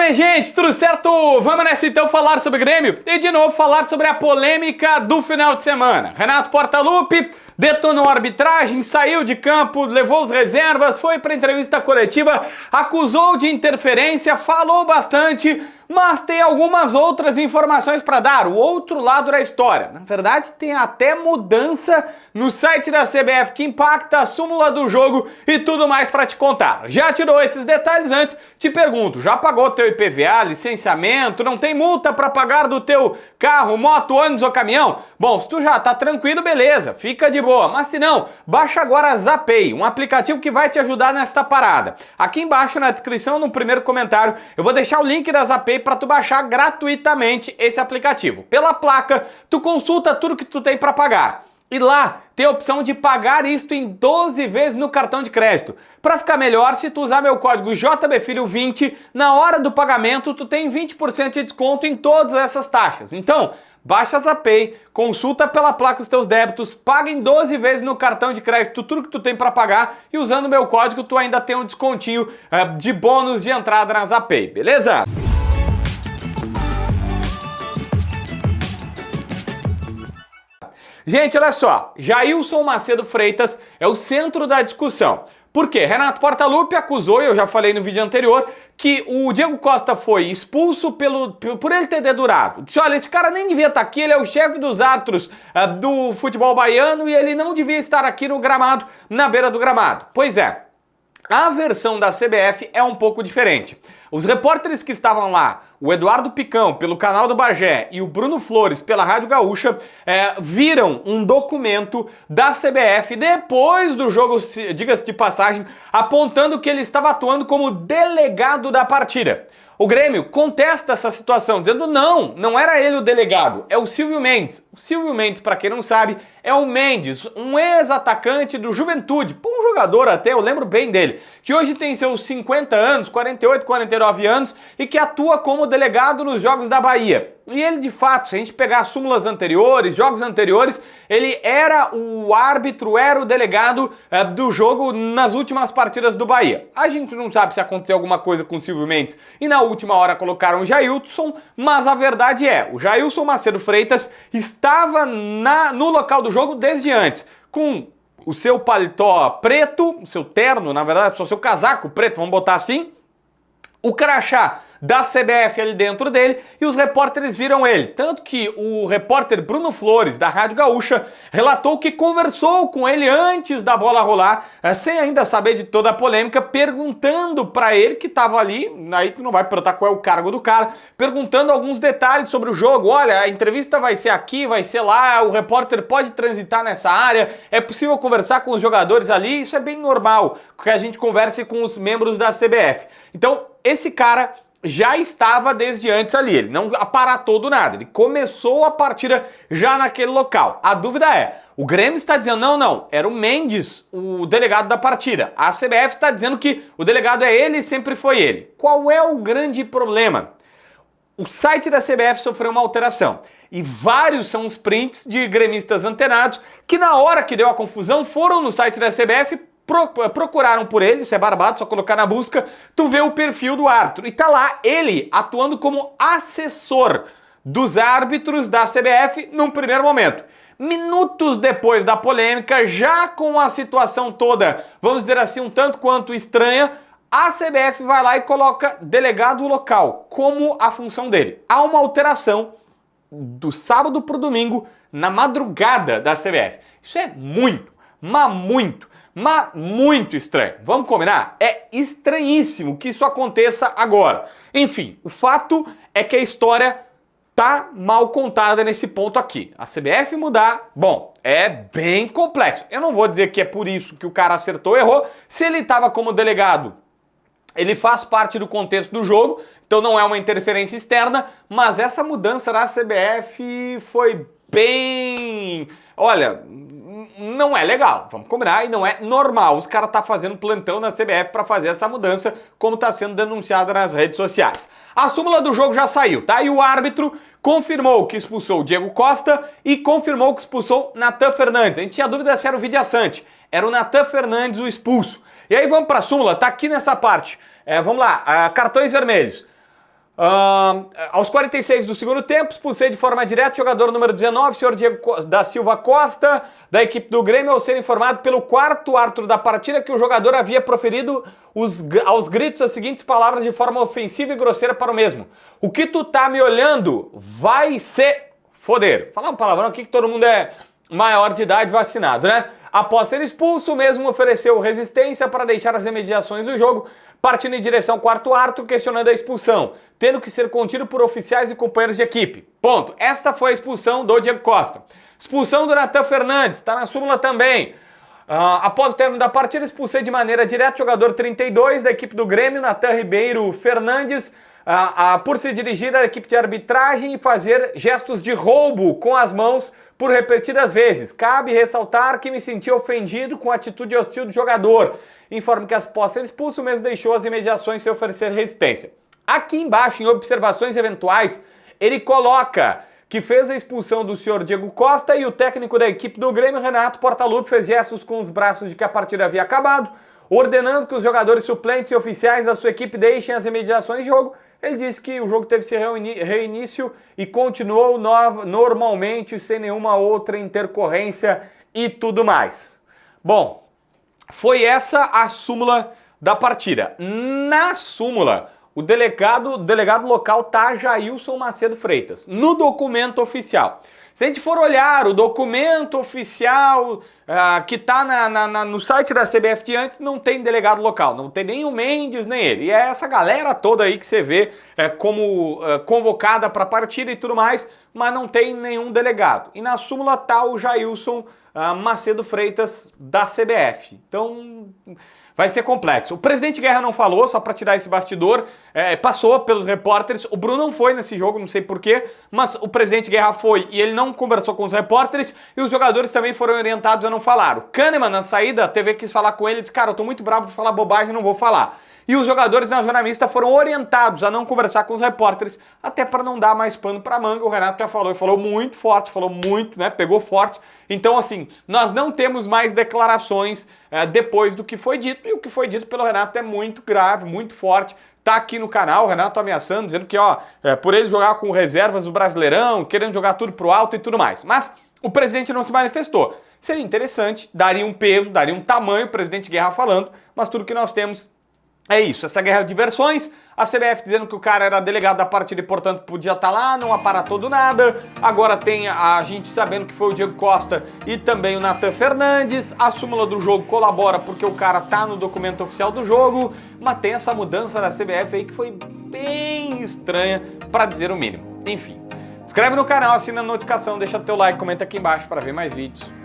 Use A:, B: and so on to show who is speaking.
A: minha gente, tudo certo? Vamos nessa então falar sobre Grêmio e de novo falar sobre a polêmica do final de semana. Renato Portaluppi detonou a arbitragem, saiu de campo, levou as reservas, foi para entrevista coletiva, acusou de interferência, falou bastante, mas tem algumas outras informações para dar, o outro lado da história. Na verdade, tem até mudança no site da CBF que impacta a súmula do jogo e tudo mais para te contar. Já tirou esses detalhes antes? Te pergunto, já pagou teu IPVA, licenciamento, não tem multa para pagar do teu carro, moto, ônibus ou caminhão? Bom, se tu já tá tranquilo, beleza, fica de boa. Mas se não, baixa agora a Zapay, um aplicativo que vai te ajudar nesta parada. Aqui embaixo na descrição, no primeiro comentário, eu vou deixar o link da Zapay para tu baixar gratuitamente esse aplicativo. Pela placa, tu consulta tudo que tu tem para pagar. E lá tem a opção de pagar isto em 12 vezes no cartão de crédito. Para ficar melhor, se tu usar meu código JBFilho20, na hora do pagamento tu tem 20% de desconto em todas essas taxas. Então, baixa a Zapay, consulta pela placa os teus débitos, paga em 12 vezes no cartão de crédito tudo que tu tem para pagar e usando o meu código tu ainda tem um descontinho de bônus de entrada na Zapay, beleza? Gente, olha só, Jailson Macedo Freitas é o centro da discussão. Por quê? Renato Portaluppi acusou, e eu já falei no vídeo anterior, que o Diego Costa foi expulso por ele ter dedurado. Disse, olha, esse cara nem devia estar aqui, ele é o chefe dos árbitros do futebol baiano e ele não devia estar aqui no gramado, na beira do gramado. Pois é, a versão da CBF é um pouco diferente. Os repórteres que estavam lá, o Eduardo Picão pelo canal do Bagé e o Bruno Flores pela Rádio Gaúcha, viram um documento da CBF depois do jogo, diga-se de passagem, apontando que ele estava atuando como delegado da partida. O Grêmio contesta essa situação, dizendo não era ele o delegado, é o Silvio Mendes. O Silvio Mendes, para quem não sabe, é o Mendes, um ex-atacante do Juventude, um jogador até, eu lembro bem dele, que hoje tem seus 50 anos, 48, 49 anos e que atua como delegado nos Jogos da Bahia. E ele, de fato, se a gente pegar súmulas anteriores, jogos anteriores, ele era o árbitro, era o delegado do jogo nas últimas partidas do Bahia. A gente não sabe se aconteceu alguma coisa com o Silvio Mendes e na última hora colocaram o Jailson, mas a verdade é, o Jailson Macedo Freitas estava no local do jogo desde antes, com o seu paletó preto, o seu terno, na verdade, só seu casaco preto, vamos botar assim, o crachá da CBF ali dentro dele e os repórteres viram ele. Tanto que o repórter Bruno Flores, da Rádio Gaúcha, relatou que conversou com ele antes da bola rolar, sem ainda saber de toda a polêmica, perguntando para ele que estava ali, aí tu não vai perguntar qual é o cargo do cara, perguntando alguns detalhes sobre o jogo. Olha, a entrevista vai ser aqui, vai ser lá, o repórter pode transitar nessa área, é possível conversar com os jogadores ali, isso é bem normal, que a gente converse com os membros da CBF. Então, esse cara já estava desde antes ali, ele não aparatou do nada, ele começou a partida já naquele local. A dúvida é, o Grêmio está dizendo não, era o Mendes, o delegado da partida. A CBF está dizendo que o delegado é ele e sempre foi ele. Qual é o grande problema? O site da CBF sofreu uma alteração e vários são os prints de gremistas antenados que na hora que deu a confusão foram no site da CBF, procuraram por ele, isso é barbado, só colocar na busca, tu vê o perfil do árbitro. E tá lá ele atuando como assessor dos árbitros da CBF num primeiro momento. Minutos depois da polêmica, já com a situação toda, vamos dizer assim, um tanto quanto estranha, a CBF vai lá e coloca delegado local como a função dele. Há uma alteração do sábado pro domingo na madrugada da CBF. Isso é muito, mas muito estranho. Vamos combinar? É estranhíssimo que isso aconteça agora. Enfim, o fato é que a história tá mal contada nesse ponto aqui. A CBF mudar, bom, é bem complexo. Eu não vou dizer que é por isso que o cara acertou ou errou. Se ele estava como delegado, ele faz parte do contexto do jogo, então não é uma interferência externa, mas essa mudança na CBF foi bem... Olha, não é legal, vamos combinar, e não é normal. Os caras tá fazendo plantão na CBF para fazer essa mudança, como está sendo denunciada nas redes sociais. A súmula do jogo já saiu, tá? E o árbitro confirmou que expulsou o Diego Costa e confirmou que expulsou Natan Fernandes. A gente tinha dúvida se era o Vidia Sante, era o Natan Fernandes o expulso. E aí vamos para a súmula, tá aqui nessa parte. Vamos lá, cartões vermelhos. Aos 46 do segundo tempo, expulsei de forma direta o jogador número 19, senhor Diego da Silva Costa, da equipe do Grêmio, ao ser informado pelo quarto árbitro da partida que o jogador havia proferido aos gritos as seguintes palavras de forma ofensiva e grosseira para o mesmo: "O que tu tá me olhando vai ser foder." Falar um palavrão aqui que todo mundo é maior de idade vacinado, né? Após ser expulso, o mesmo ofereceu resistência para deixar as imediações do jogo, partindo em direção ao quarto árbitro, questionando a expulsão, tendo que ser contido por oficiais e companheiros de equipe. Ponto. Esta foi a expulsão do Diego Costa. Expulsão do Natan Fernandes, está na súmula também. Após o término da partida, expulsei de maneira direta o jogador 32 da equipe do Grêmio, Natan Ribeiro Fernandes, por se dirigir à equipe de arbitragem e fazer gestos de roubo com as mãos por repetidas vezes. Cabe ressaltar que me senti ofendido com a atitude hostil do jogador. Informe que após ser expulso, o mesmo deixou as imediações sem oferecer resistência. Aqui embaixo, em observações eventuais, ele coloca que fez a expulsão do senhor Diego Costa e o técnico da equipe do Grêmio, Renato Portaluppi, fez gestos com os braços de que a partida havia acabado, ordenando que os jogadores suplentes e oficiais da sua equipe deixem as imediações de jogo. Ele disse que o jogo teve esse reinício e continuou normalmente, sem nenhuma outra intercorrência e tudo mais. Bom, foi essa a súmula da partida. Na súmula, o delegado local tá Jailson Macedo Freitas, no documento oficial. Se a gente for olhar o documento oficial que está no site da CBF de antes, não tem delegado local, não tem nem o Mendes, nem ele. E é essa galera toda aí que você vê como convocada para a partida e tudo mais, mas não tem nenhum delegado. E na súmula tá o Jailson Macedo Freitas da CBF. Então vai ser complexo. O presidente Guerra não falou, só para tirar esse bastidor, passou pelos repórteres. O Bruno não foi nesse jogo, não sei porquê, mas o presidente Guerra foi e ele não conversou com os repórteres e os jogadores também foram orientados a não falar. O Kahneman, na saída, a TV quis falar com ele e disse: "Cara, eu tô muito bravo pra falar bobagem, não vou falar." E os jogadores na zona mista foram orientados a não conversar com os repórteres, até para não dar mais pano para manga. O Renato já falou, e falou muito forte, falou muito, né? Pegou forte. Então, assim, nós não temos mais declarações depois do que foi dito, e o que foi dito pelo Renato é muito grave, muito forte. Tá aqui no canal, o Renato ameaçando, dizendo que, por ele jogar com reservas do Brasileirão, querendo jogar tudo pro alto e tudo mais. Mas o presidente não se manifestou. Seria interessante, daria um peso, daria um tamanho, o presidente Guerra falando, mas tudo que nós temos é isso, essa guerra de versões, a CBF dizendo que o cara era delegado da partida e, portanto, podia estar lá, não aparatou do nada. Agora tem a gente sabendo que foi o Diego Costa e também o Natan Fernandes. A súmula do jogo colabora porque o cara tá no documento oficial do jogo, mas tem essa mudança da CBF aí que foi bem estranha, para dizer o mínimo. Enfim, inscreve no canal, assina a notificação, deixa teu like, comenta aqui embaixo para ver mais vídeos.